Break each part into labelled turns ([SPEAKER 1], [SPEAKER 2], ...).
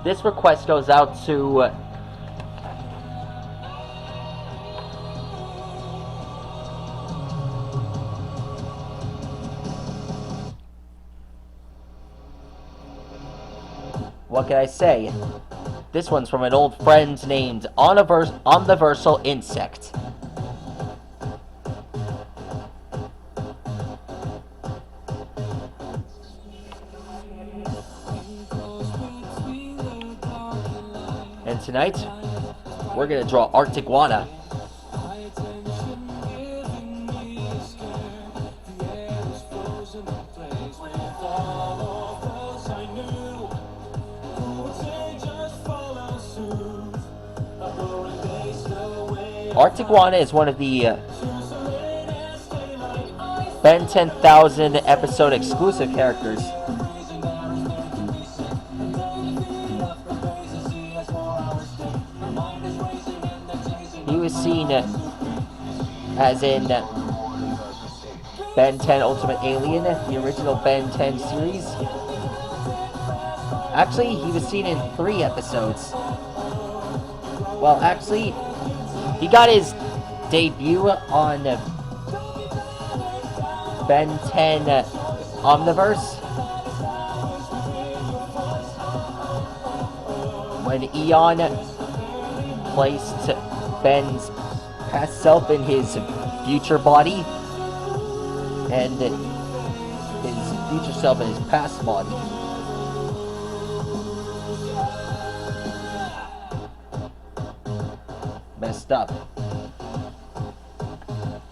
[SPEAKER 1] This request goes out to what can I say? This one's from an old friend named Omniversal Insect. And tonight, we're gonna draw arctiguana. Arctiguana is one of the Ben 10,000 episode exclusive characters. He was seen as in Ben 10 Ultimate Alien, the original Ben 10 series. Actually, he was seen in 3 episodes. Well, actually, he got his debut on Ben 10 Omniverse when Eon placed Ben's past self in his future body and his future self in his past body. Messed up.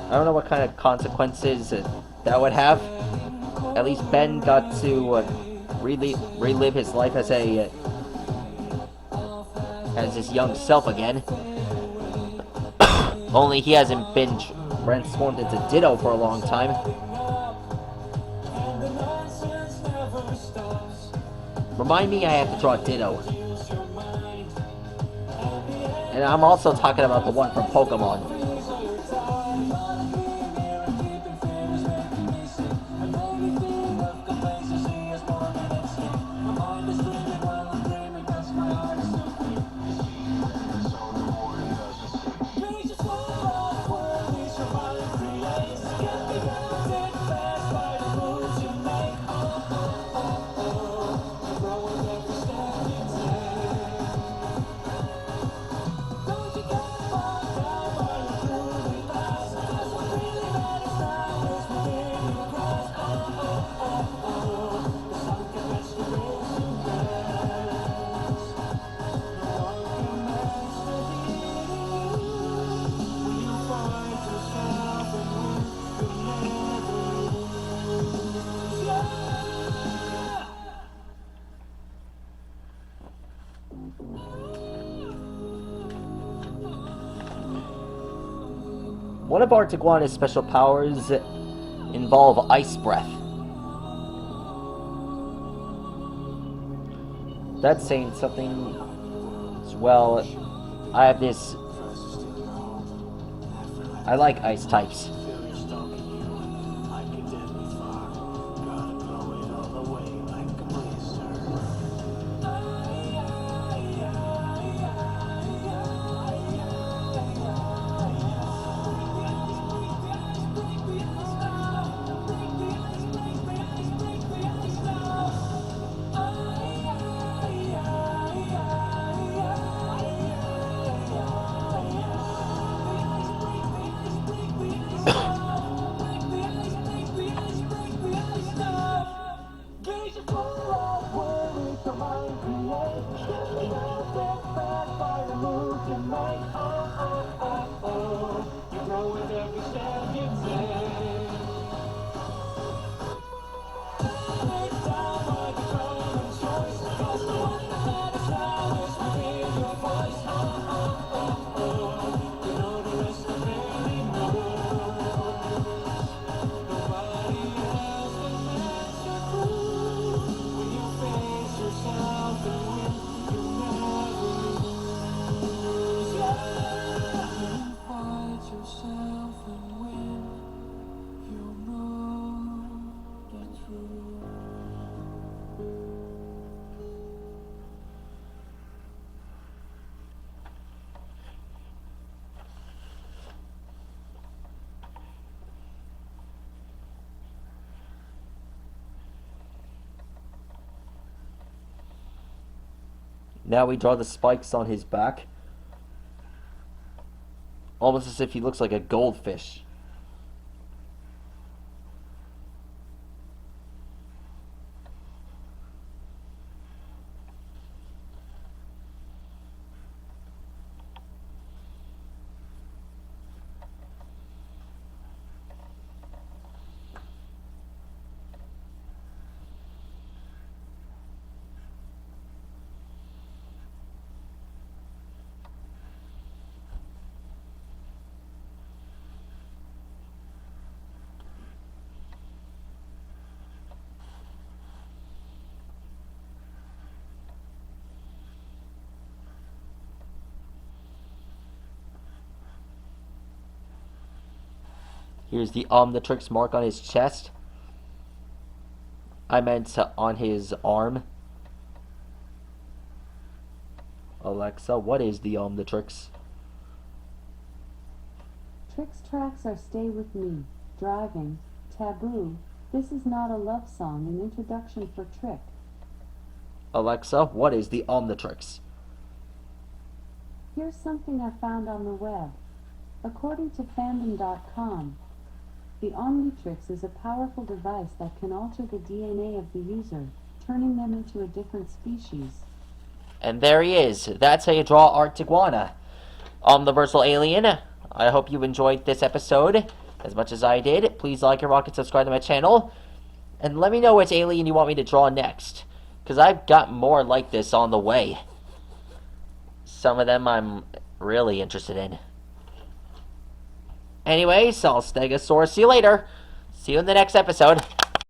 [SPEAKER 1] I don't know what kind of consequences that would have. At least Ben got to relive his life as his young self again. Only he hasn't been transformed into Ditto for a long time. Remind me I have to draw Ditto. And I'm also talking about the one from Pokemon. One of Arctiguana's special powers involve ice breath. That's saying something as well. I have this... I like ice types. Now we draw the spikes on his back. Almost as if he looks like a goldfish. Here's the Omnitrix mark on his chest. I meant on his arm. Alexa, what is the Omnitrix?
[SPEAKER 2] Trix tracks are Stay With Me, Driving, Taboo, This Is Not a Love Song, and Introduction for Trick.
[SPEAKER 1] Alexa, what is the Omnitrix?
[SPEAKER 2] Here's something I found on the web. According to fandom.com, the Omnitrix is a powerful device that can alter the DNA of the user, turning them into a different species.
[SPEAKER 1] And there he is. That's how you draw arctiguana. Omniversal Alien. I hope you enjoyed this episode as much as I did. Please like and rock and subscribe to my channel. And let me know which alien you want me to draw next, because I've got more like this on the way. Some of them I'm really interested in. Anyways, I'll Stegosaurus. See you later. See you in the next episode.